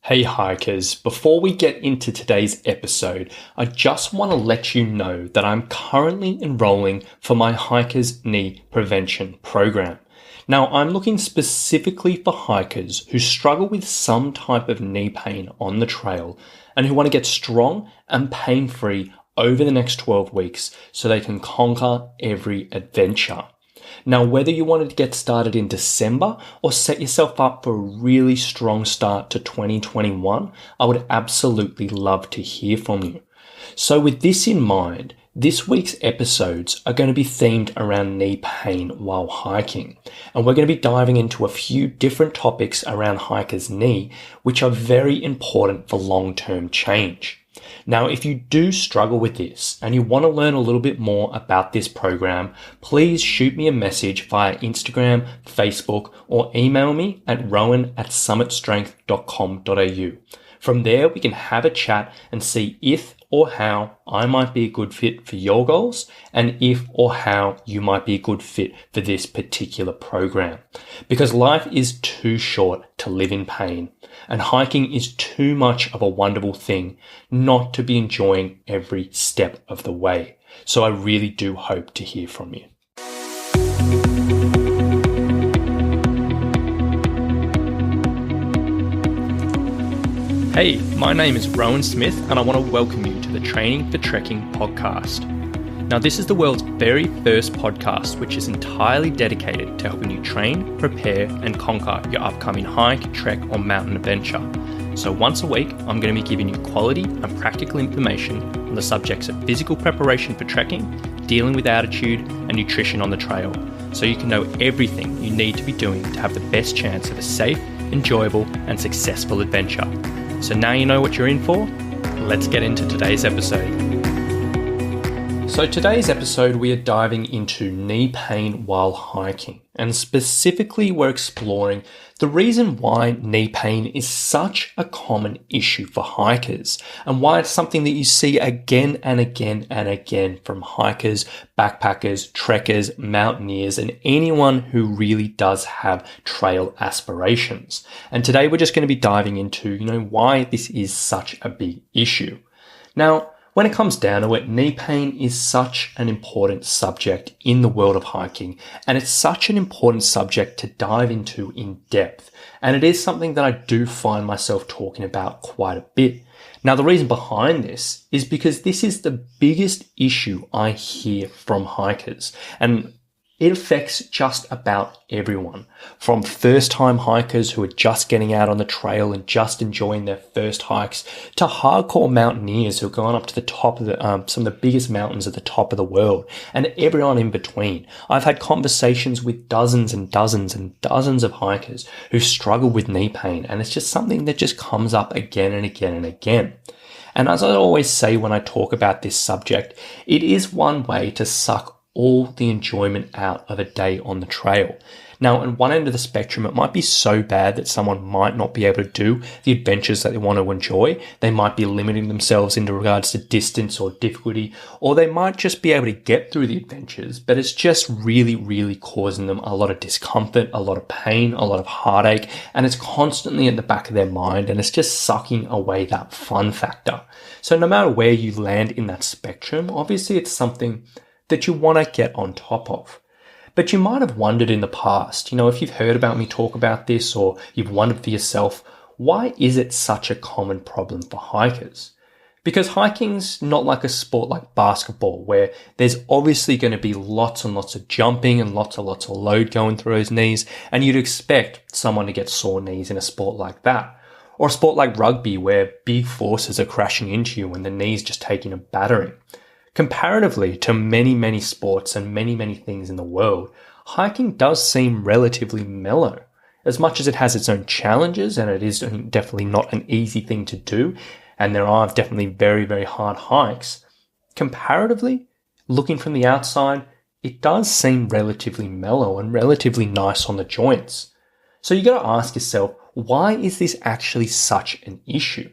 Hey hikers, before we get into today's episode, I just want to let you know that I'm currently enrolling for my Hiker's Knee Prevention program. Now, I'm looking specifically for hikers who struggle with some type of knee pain on the trail and who want to get strong and pain-free over the next 12 weeks so they can conquer every adventure. Now, whether you wanted to get started in December or set yourself up for a really strong start to 2021, I would absolutely love to hear from you. So with this in mind, this week's episodes are going to be themed around knee pain while hiking. And we're going to be diving into a few different topics around hiker's knee, which are very important for long-term change. Now, if you do struggle with this and you want to learn a little bit more about this program, please shoot me a message via Instagram, Facebook, or email me at rowan@summitstrength.com.au. From there, we can have a chat and see if or how I might be a good fit for your goals and if or how you might be a good fit for this particular program. Because life is too short to live in pain, and hiking is too much of a wonderful thing not to be enjoying every step of the way. So I really do hope to hear from you. Hey, my name is Rowan Smith and I want to welcome you to the Training for Trekking podcast. Now, this is the world's very first podcast which is entirely dedicated to helping you train, prepare and conquer your upcoming hike, trek or mountain adventure. So once a week, I'm going to be giving you quality and practical information on the subjects of physical preparation for trekking, dealing with altitude and nutrition on the trail, so you can know everything you need to be doing to have the best chance of a safe, enjoyable and successful adventure. So now you know what you're in for. Let's get into today's episode. So today's episode, we are diving into knee pain while hiking. And specifically, we're exploring the reason why knee pain is such a common issue for hikers and why it's something that you see again and again and again from hikers, backpackers, trekkers, mountaineers, and anyone who really does have trail aspirations. And today we're just going to be diving into, why this is such a big issue. Now, when it comes down to it, knee pain is such an important subject in the world of hiking, and it's such an important subject to dive into in depth. And it is something that I do find myself talking about quite a bit. Now, the reason behind this is because this is the biggest issue I hear from hikers, and it affects just about everyone, from first-time hikers who are just getting out on the trail and just enjoying their first hikes, to hardcore mountaineers who are going up to the top of some of the biggest mountains at the top of the world, and everyone in between. I've had conversations with dozens and dozens and dozens of hikers who struggle with knee pain, and it's just something that just comes up again and again and again. And as I always say when I talk about this subject, it is one way to suck all the enjoyment out of a day on the trail. Now, on one end of the spectrum, it might be so bad that someone might not be able to do the adventures that they want to enjoy. They might be limiting themselves in regards to distance or difficulty, or they might just be able to get through the adventures, but it's just really, really causing them a lot of discomfort, a lot of pain, a lot of heartache, and it's constantly at the back of their mind, and it's just sucking away that fun factor. So no matter where you land in that spectrum, obviously it's something that you want to get on top of. But you might have wondered in the past, if you've heard about me talk about this or you've wondered for yourself, why is it such a common problem for hikers? Because hiking's not like a sport like basketball where there's obviously going to be lots and lots of jumping and lots of load going through those knees, and you'd expect someone to get sore knees in a sport like that. Or a sport like rugby where big forces are crashing into you and the knee's just taking a battering. Comparatively to many, many sports and many, many things in the world, hiking does seem relatively mellow. As much as it has its own challenges, and it is definitely not an easy thing to do, and there are definitely very, very hard hikes, comparatively, looking from the outside, it does seem relatively mellow and relatively nice on the joints. So you got to ask yourself, why is this actually such an issue?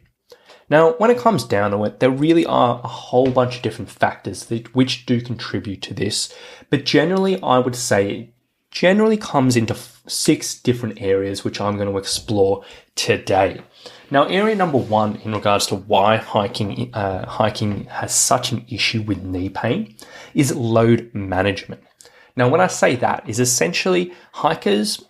Now, when it comes down to it, there really are a whole bunch of different factors which do contribute to this, but generally I would say generally comes into 6 different areas, which I'm going to explore today. Now, area number 1 in regards to why hiking has such an issue with knee pain is load management. Now, when I say that is essentially hikers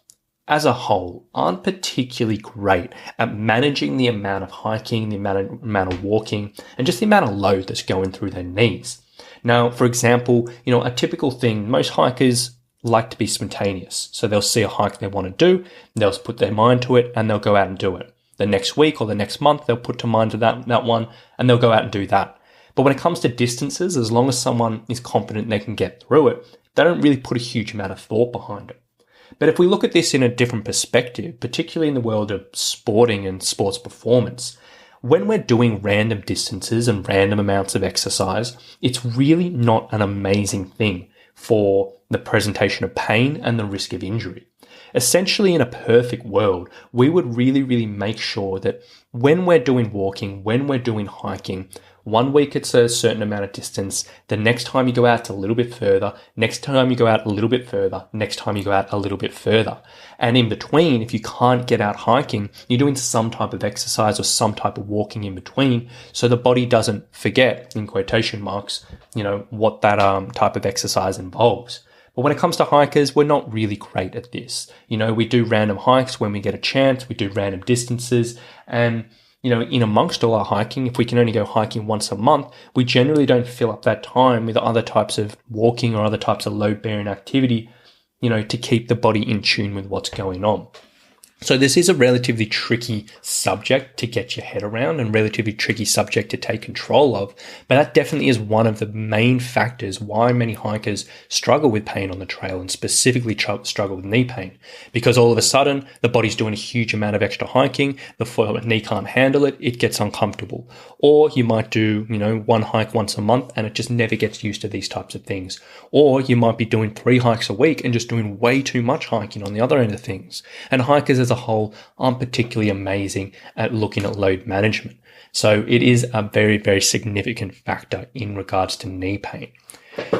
as a whole aren't particularly great at managing the amount of hiking, the amount of walking, and just the amount of load that's going through their knees. Now, for example, a typical thing, most hikers like to be spontaneous. So they'll see a hike they want to do, they'll put their mind to it, and they'll go out and do it. The next week or the next month, they'll put to mind to that one, and they'll go out and do that. But when it comes to distances, as long as someone is confident they can get through it, they don't really put a huge amount of thought behind it. But if we look at this in a different perspective, particularly in the world of sporting and sports performance, when we're doing random distances and random amounts of exercise, it's really not an amazing thing for the presentation of pain and the risk of injury. Essentially, in a perfect world, we would really make sure that when we're doing walking, when we're doing hiking, 1 week it's a certain amount of distance, the next time you go out it's a little bit further, next time you go out a little bit further, next time you go out a little bit further. And in between, if you can't get out hiking, you're doing some type of exercise or some type of walking in between, so the body doesn't forget, in quotation marks, what that type of exercise involves. But when it comes to hikers, we're not really great at this. We do random hikes when we get a chance, we do random distances, and in amongst all our hiking, if we can only go hiking once a month, we generally don't fill up that time with other types of walking or other types of load-bearing activity, to keep the body in tune with what's going on. So this is a relatively tricky subject to get your head around and relatively tricky subject to take control of. But that definitely is one of the main factors why many hikers struggle with pain on the trail and specifically struggle with knee pain. Because all of a sudden, the body's doing a huge amount of extra hiking, the knee can't handle it, it gets uncomfortable. Or you might do, one hike once a month and it just never gets used to these types of things. Or you might be doing 3 hikes a week and just doing way too much hiking on the other end of things. And hikers as a whole aren't particularly amazing at looking at load management. So it is a very significant factor in regards to knee pain.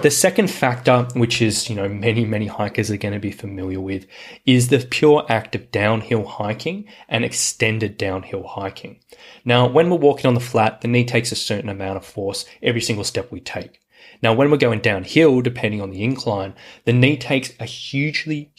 The second factor, which is, many hikers are going to be familiar with, is the pure act of downhill hiking and extended downhill hiking. Now, when we're walking on the flat, the knee takes a certain amount of force every single step we take. Now, when we're going downhill, depending on the incline, the knee takes a hugely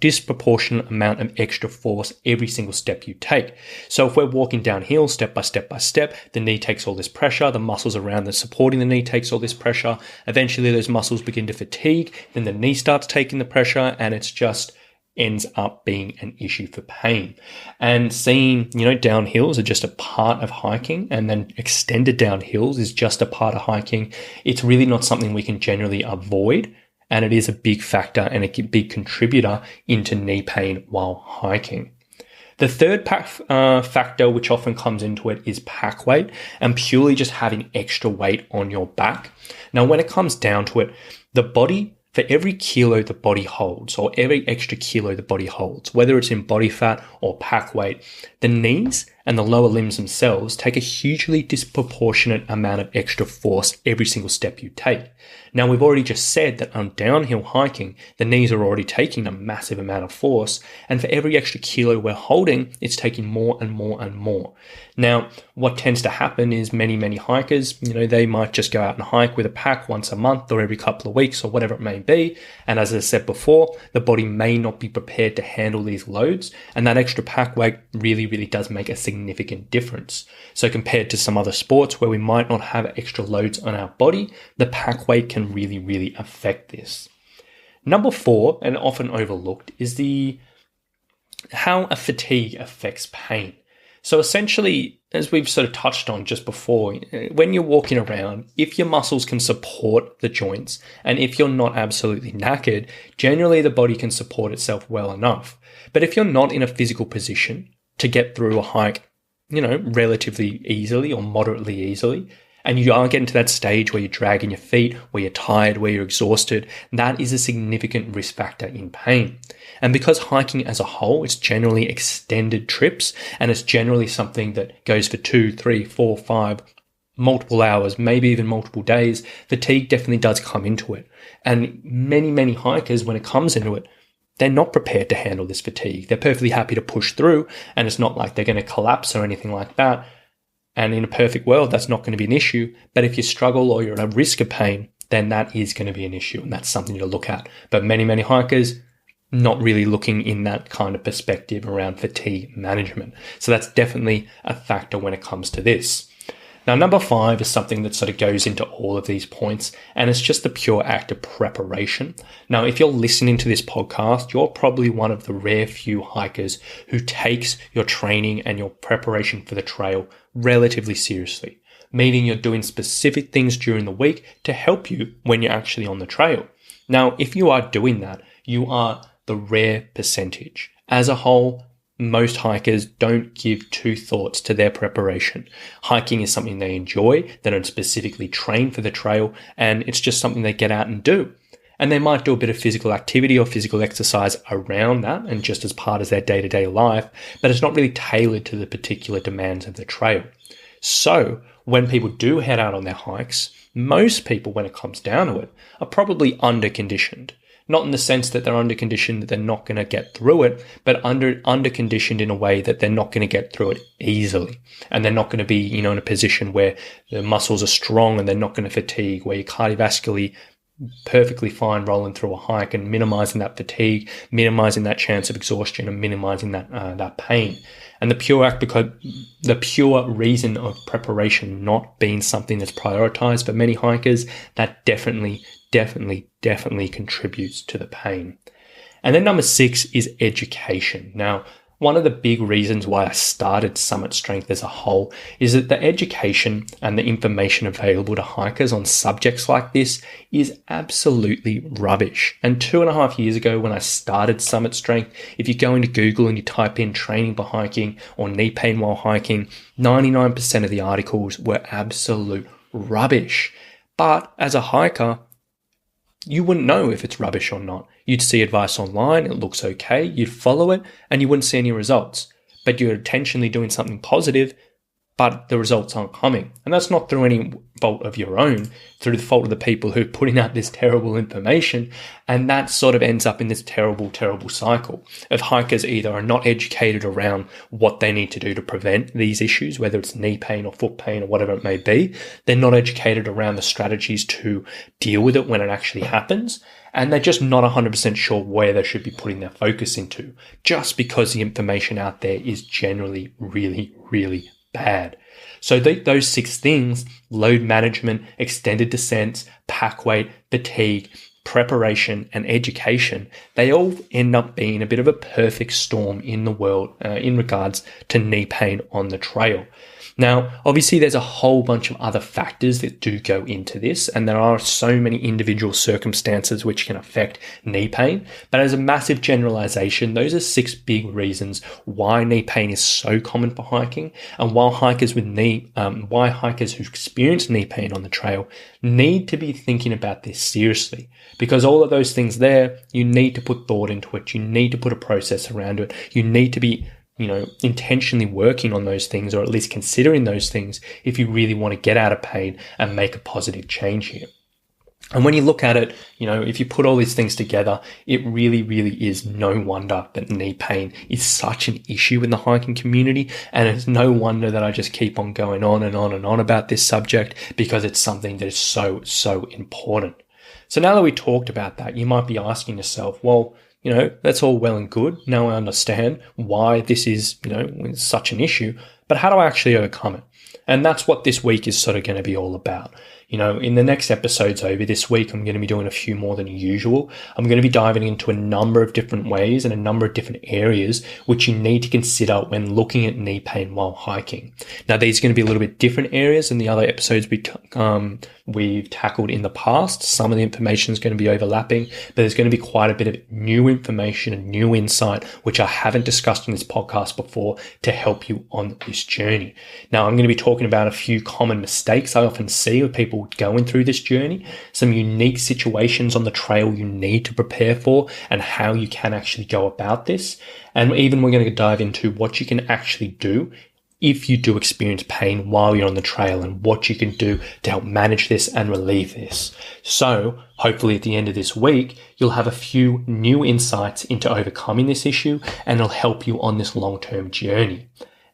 disproportionate amount of extra force every single step you take. So if we're walking downhill step by step, the knee takes all this pressure, the muscles around the supporting the knee takes all this pressure. Eventually those muscles begin to fatigue, then the knee starts taking the pressure, and it's just ends up being an issue for pain. And seeing, downhills are just a part of hiking, and then extended downhills is just a part of hiking. It's really not something we can generally avoid, and it is a big factor and a big contributor into knee pain while hiking. The third factor which often comes into it is pack weight and purely just having extra weight on your back. Now, when it comes down to it, the body, for every kilo the body holds, or every extra kilo the body holds, whether it's in body fat or pack weight, the knees and the lower limbs themselves take a hugely disproportionate amount of extra force every single step you take. Now, we've already just said that on downhill hiking, the knees are already taking a massive amount of force, and for every extra kilo we're holding, it's taking more and more and more. Now, what tends to happen is many hikers, they might just go out and hike with a pack once a month or every couple of weeks or whatever it may be. And as I said before, the body may not be prepared to handle these loads, and that extra pack weight really does make a significant difference. So compared to some other sports where we might not have extra loads on our body, the pack weight can really affect this. Number 4, and often overlooked, is how a fatigue affects pain. So essentially, as we've sort of touched on just before, when you're walking around, if your muscles can support the joints, and if you're not absolutely knackered, generally the body can support itself well enough. But if you're not in a physical position to get through a hike, relatively easily or moderately easily, and you are getting to that stage where you're dragging your feet, where you're tired, where you're exhausted, that is a significant risk factor in pain. And because hiking as a whole, it's generally extended trips, and it's generally something that goes for 2, 3, 4, 5, multiple hours, maybe even multiple days, fatigue definitely does come into it. And many hikers, when it comes into it, they're not prepared to handle this fatigue. They're perfectly happy to push through, and it's not like they're going to collapse or anything like that. And in a perfect world, that's not going to be an issue. But if you struggle or you're at a risk of pain, then that is going to be an issue, and that's something to look at. But many hikers not really looking in that kind of perspective around fatigue management. So that's definitely a factor when it comes to this. Now, number 5 is something that sort of goes into all of these points, and it's just the pure act of preparation. Now, if you're listening to this podcast, you're probably one of the rare few hikers who takes your training and your preparation for the trail relatively seriously, meaning you're doing specific things during the week to help you when you're actually on the trail. Now, if you are doing that, you are the rare percentage. As a whole, most hikers don't give two thoughts to their preparation. Hiking is something they enjoy, they don't specifically train for the trail, and it's just something they get out and do. And they might do a bit of physical activity or physical exercise around that and just as part of their day-to-day life, but it's not really tailored to the particular demands of the trail. So when people do head out on their hikes, most people, when it comes down to it, are probably under-conditioned. Not in the sense that they're under-conditioned that they're not going to get through it, but under-conditioned in a way that they're not going to get through it easily. And they're not going to be, in a position where the muscles are strong and they're not going to fatigue, where you're cardiovascularly perfectly fine rolling through a hike and minimizing that fatigue, minimizing that chance of exhaustion, and minimizing that pain. And the pure reason of preparation not being something that's prioritized for many hikers, that definitely contributes to the pain. And then number 6 is education. Now, one of the big reasons why I started Summit Strength as a whole is that the education and the information available to hikers on subjects like this is absolutely rubbish. And 2.5 years ago when I started Summit Strength, if you go into Google and you type in training for hiking or knee pain while hiking, 99% of the articles were absolute rubbish. But as a hiker, you wouldn't know if it's rubbish or not. You'd see advice online, it looks okay, you'd follow it, and you wouldn't see any results. But you're intentionally doing something positive, but the results aren't coming. And that's not through any fault of your own, through the fault of the people who are putting out this terrible information. And that sort of ends up in this terrible cycle of hikers either are not educated around what they need to do to prevent these issues, whether it's knee pain or foot pain or whatever it may be. They're not educated around the strategies to deal with it when it actually happens. And they're just not 100% sure where they should be putting their focus into, just because the information out there is generally really bad. So those 6 things, load management, extended descents, pack weight, fatigue, preparation, and education, they all end up being a bit of a perfect storm in the world in regards to knee pain on the trail. Now, obviously, there's a whole bunch of other factors that do go into this, and there are so many individual circumstances which can affect knee pain. But as a massive generalization, those are 6 big reasons why knee pain is so common for hiking, and why hikers who experience knee pain on the trail need to be thinking about this seriously. Because all of those things there, you need to put thought into it. You need to put a process around it. You need to be intentionally working on those things, or at least considering those things, if you really want to get out of pain and make a positive change here. And when you look at it, if you put all these things together, it really is no wonder that knee pain is such an issue in the hiking community. And it's no wonder that I just keep on going on and on about this subject, because it's something that is so important. So now that we talked about that, you might be asking yourself, well, that's all well and good. Now I understand why this is, such an issue, but how do I actually overcome it? And that's what this week is sort of going to be all about. In the next episodes over this week, I'm going to be doing a few more than usual. I'm going to be diving into a number of different ways and a number of different areas which you need to consider when looking at knee pain while hiking. Now, these are going to be a little bit different areas than the other episodes we've tackled in the past. Some of the information is going to be overlapping, but there's going to be quite a bit of new information and new insight, which I haven't discussed in this podcast before, to help you on this journey. Now, I'm going to be talking about a few common mistakes I often see with people going through this journey, some unique situations on the trail you need to prepare for, and how you can actually go about this. And even we're going to dive into what you can actually do if you do experience pain while you're on the trail and what you can do to help manage this and relieve this. So hopefully at the end of this week, you'll have a few new insights into overcoming this issue and it'll help you on this long-term journey.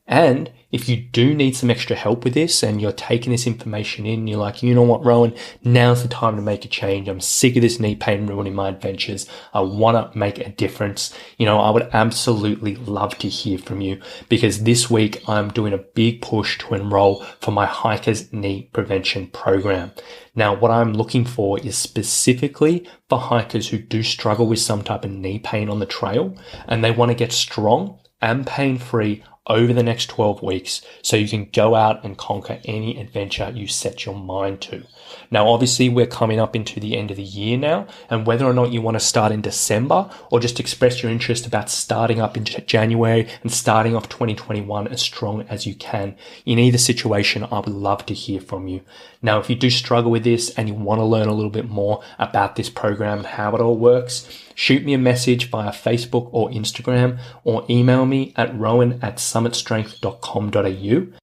And if you do need some extra help with this and you're taking this information in, you're like, you know what, Rowan, now's the time to make a change. I'm sick of this knee pain ruining my adventures. I want to make a difference. I would absolutely love to hear from you because this week I'm doing a big push to enroll for my hiker's knee prevention program. Now, what I'm looking for is specifically for hikers who do struggle with some type of knee pain on the trail and they want to get strong and pain-free over the next 12 weeks so you can go out and conquer any adventure you set your mind to. Now, obviously, we're coming up into the end of the year now, and whether or not you want to start in December or just express your interest about starting up in January and starting off 2021 as strong as you can, in either situation, I would love to hear from you. Now, if you do struggle with this and you want to learn a little bit more about this program and how it all works, shoot me a message via Facebook or Instagram or email me at rowan@summitstrength.com.au.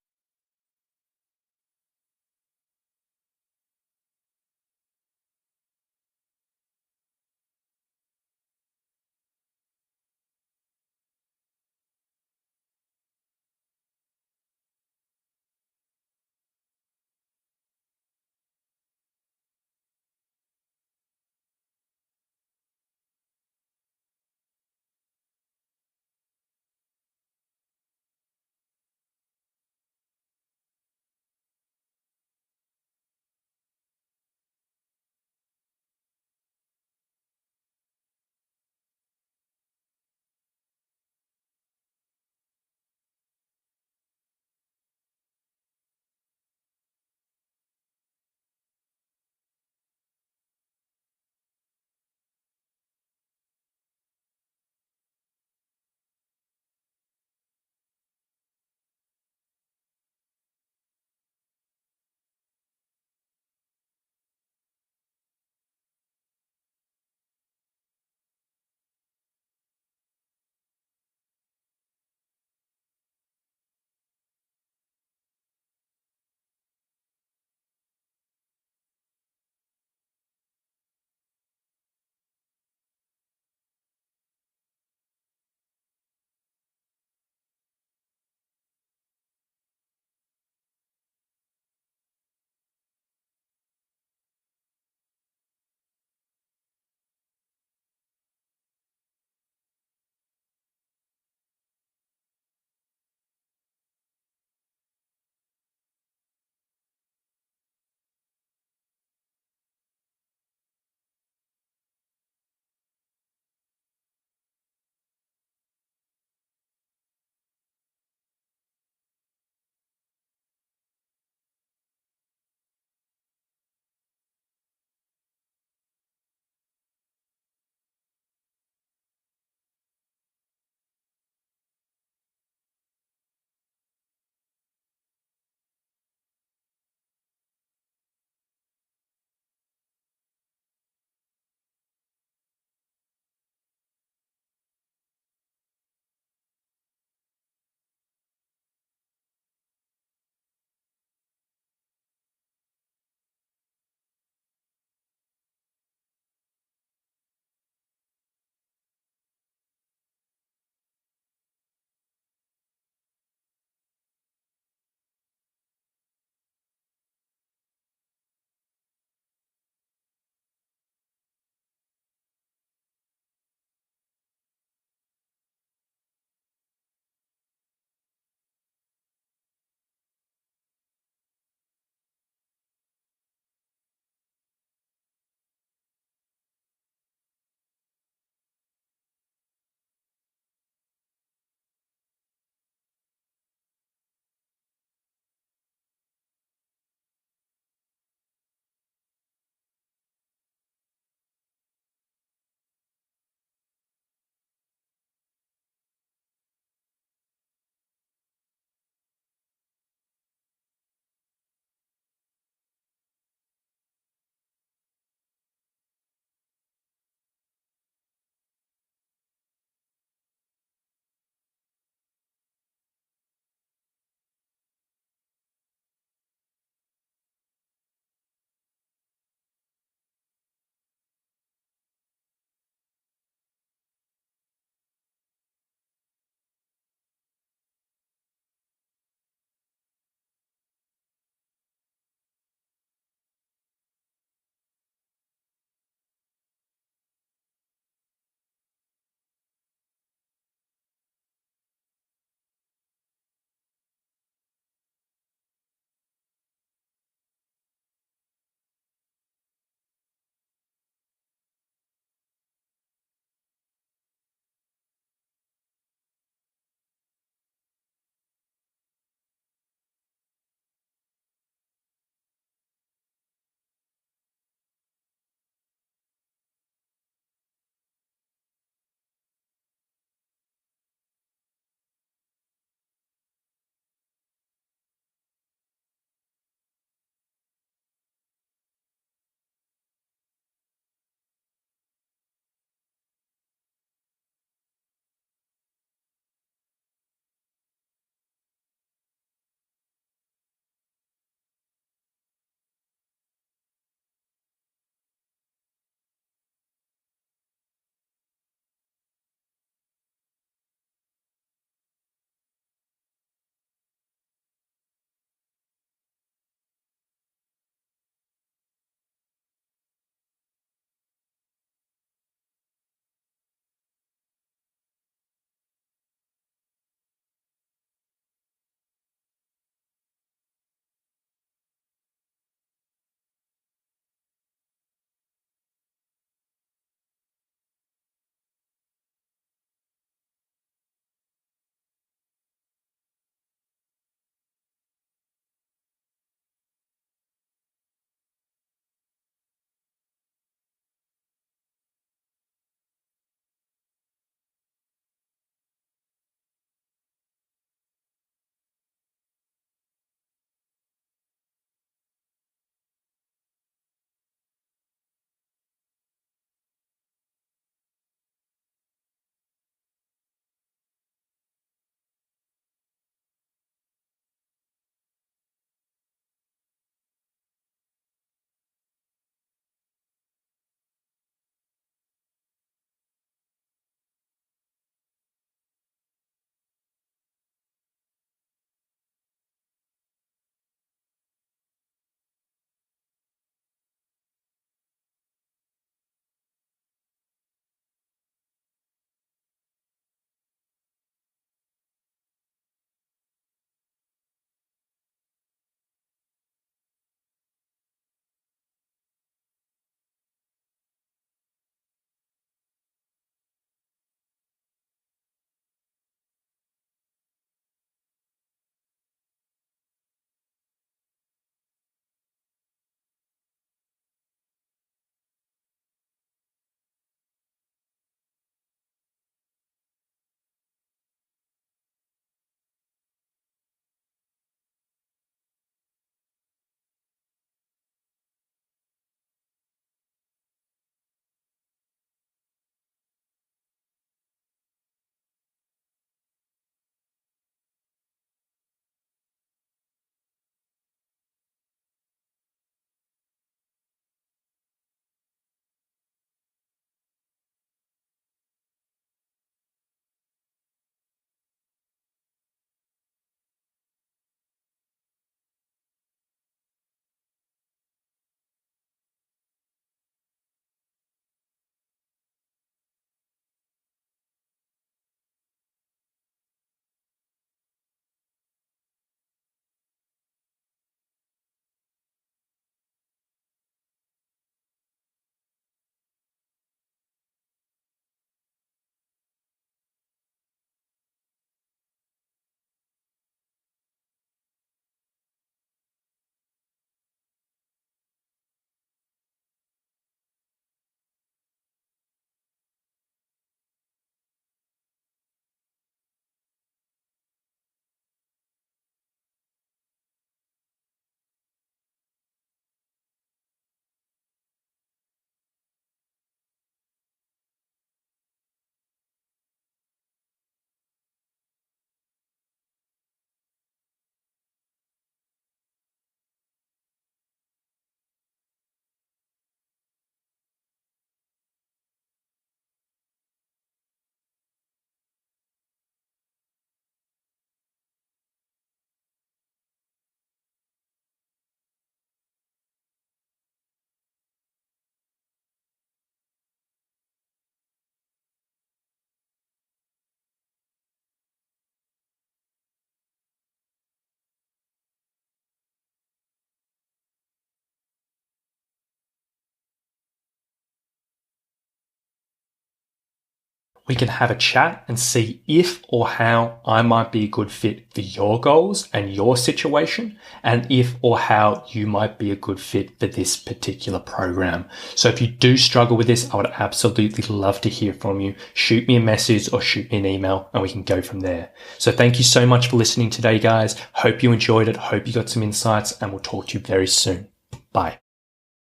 We can have a chat and see if or how I might be a good fit for your goals and your situation, and if or how you might be a good fit for this particular program. So if you do struggle with this, I would absolutely love to hear from you. Shoot me a message or shoot me an email and we can go from there. So thank you so much for listening today, guys. Hope you enjoyed it. Hope you got some insights, and we'll talk to you very soon. Bye.